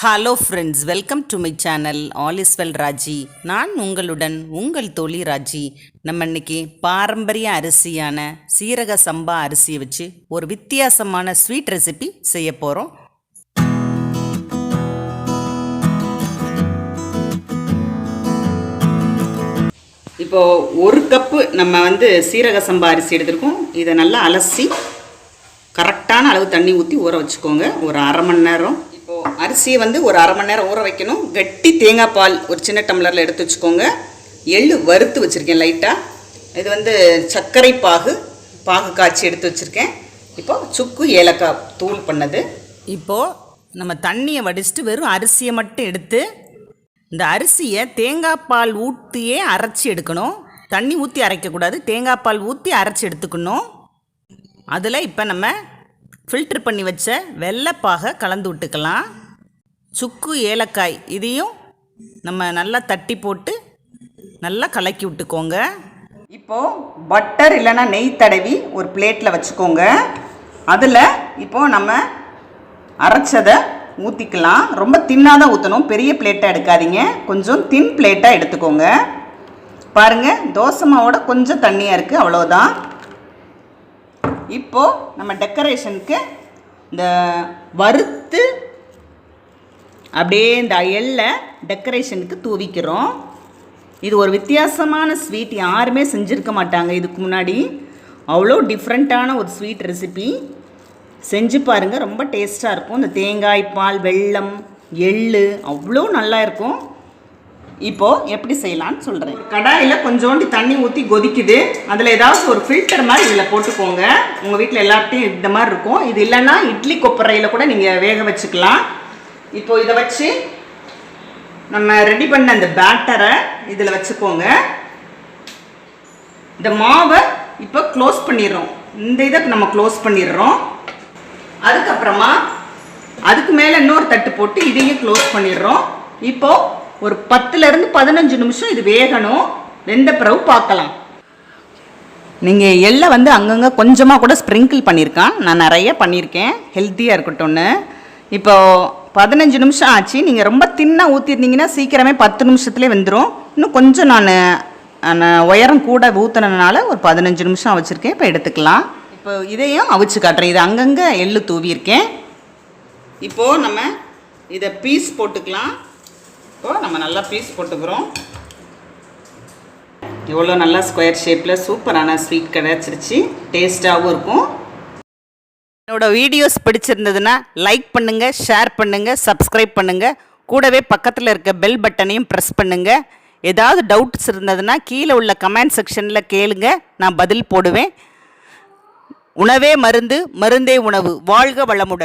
Hello friends, welcome to my channel all is well Raji. நான் உங்களுடன் உங்கள் தோழி ராஜி. நம்ம இன்னைக்கு பாரம்பரிய அரிசியான சீரக சம்பா அரிசியை வச்சு ஒரு வித்தியாசமான ஸ்வீட் ரெசிபி செய்ய போகிறோம். இப்போது ஒரு கப்பு நம்ம சீரக சம்பா அரிசி எடுத்துருக்கோம். இதை நல்லா அலசி கரெக்டான அளவு தண்ணி ஊற்றி ஊற வச்சுக்கோங்க. ஒரு அரை மணி நேரம். இப்போது அரிசியை ஒரு அரை மணி நேரம் ஊற வைக்கணும். கட்டி தேங்காய் பால் ஒரு சின்ன டம்ளரில் எடுத்து வச்சுக்கோங்க. எள்ளு வறுத்து வச்சுருக்கேன் லைட்டாக. இது சர்க்கரை பாகு காய்ச்சி எடுத்து வச்சுருக்கேன். இப்போது சுக்கு ஏலக்காய் தூள் பண்ணது. இப்போது நம்ம தண்ணியை வடிச்சிட்டு வெறும் அரிசியை மட்டும் எடுத்து இந்த அரிசியை தேங்காய் பால் ஊற்றியே அரைச்சி எடுக்கணும். தண்ணி ஊற்றி அரைக்கக்கூடாது, தேங்காய் பால் ஊற்றி அரைச்சி எடுத்துக்கணும். அதில் இப்போ நம்ம ஃபில்ட்ரு பண்ணி வச்ச வெள்ளைப்பாகை கலந்து விட்டுக்கலாம். சுக்கு ஏலக்காய் இதையும் நம்ம நல்லா தட்டி போட்டு நல்லா கலக்கி விட்டுக்கோங்க. இப்போது பட்டர் இல்லைன்னா நெய் தடவி ஒரு பிளேட்டில் வச்சுக்கோங்க. அதில் இப்போது நம்ம அரைச்சதை ஊற்றிக்கலாம். ரொம்ப தின்னாக தான் ஊற்றணும், பெரிய பிளேட்டாக எடுக்காதீங்க, கொஞ்சம் தின் பிளேட்டாக எடுத்துக்கோங்க. பாருங்கள், தோசை மாவோட கொஞ்சம் தண்ணியாக இருக்குது, அவ்வளோதான். இப்போது நம்ம டெக்கரேஷனுக்கு இந்த வறுத்து அப்படியே இந்த எள்ளை டெக்கரேஷனுக்கு தூவிக்கிறோம். இது ஒரு வித்தியாசமான ஸ்வீட், யாருமே செஞ்சுருக்க மாட்டாங்க இதுக்கு முன்னாடி. அவ்வளோ டிஃப்ரெண்ட்டான ஒரு ஸ்வீட் ரெசிபி. செஞ்சு பாருங்கள், ரொம்ப டேஸ்ட்டாக இருக்கும். இந்த தேங்காய் பால், வெல்லம், எள்ளு அவ்வளோ நல்லா இருக்கும். இப்போது எப்படி செய்யலான்னு சொல்கிறேன். கடாயில் கொஞ்சோண்டு தண்ணி ஊற்றி கொதிக்குது. அதில் ஏதாவது ஒரு ஃபில்டர் மாதிரி இதில் போட்டுக்கோங்க. உங்கள் வீட்டில் எல்லாத்தையும் இந்த மாதிரி இருக்கும். இது இல்லைன்னா இட்லி கொப்பரையில் கூட நீங்கள் வேக வச்சுக்கலாம். இப்போது இதை வச்சு நம்ம ரெடி பண்ண அந்த பேட்டரை இதில் வச்சுக்கோங்க. இந்த மாவை இப்போ க்ளோஸ் பண்ணிடுறோம். இந்த இதை நம்ம க்ளோஸ் பண்ணிடுறோம். அதுக்கப்புறமா அதுக்கு மேலே இன்னொரு தட்டு போட்டு இதையும் க்ளோஸ் பண்ணிடுறோம். இப்போது ஒரு 10லேருந்து 15 நிமிஷம் இது வேகணும். வெந்த பிறகு பார்க்கலாம். நீங்கள் எள்ளை அங்கங்கே கொஞ்சமாக கூட ஸ்ப்ரிங்கிள் பண்ணியிருக்கேன், நான் நிறைய பண்ணியிருக்கேன், ஹெல்த்தியாக இருக்கட்டும்னு. இப்போது 15 நிமிஷம் ஆச்சு. நீங்கள் ரொம்ப தின்னாக ஊற்றிருந்தீங்கன்னா சீக்கிரமே 10 நிமிஷத்துலேயே வெந்துடும். இன்னும் கொஞ்சம் நான் உயரம் கூட ஊற்றுனதுனால ஒரு 15 நிமிஷம் வச்சுருக்கேன். இப்போ எடுத்துக்கலாம். இப்போ இதையும் அவிச்சு காட்டுறேன். இது அங்கங்கே எள்ளு தூவியிருக்கேன். இப்போது நம்ம இதை பீஸ் போட்டுக்கலாம். இப்போது நம்ம நல்லா பீஸ் போட்டுக்கிறோம். எவ்வளோ நல்லா ஸ்கொயர் ஷேப்பில் சூப்பரான ஸ்வீட் கிடச்சிருச்சு. டேஸ்ட்டாகவும் இருக்கும். என்னோடய வீடியோஸ் பிடிச்சிருந்ததுன்னா லைக் பண்ணுங்கள், ஷேர் பண்ணுங்கள், சப்ஸ்கிரைப் பண்ணுங்கள். கூடவே பக்கத்தில் இருக்க பெல் பட்டனையும் ப்ரெஸ் பண்ணுங்கள். ஏதாவது டவுட்ஸ் இருந்ததுன்னா கீழே உள்ள கமெண்ட் செக்ஷனில் கேளுங்க, நான் பதில் போடுவேன். உணவே மருந்து, மருந்தே உணவு. வாழ்க வளமுடன்.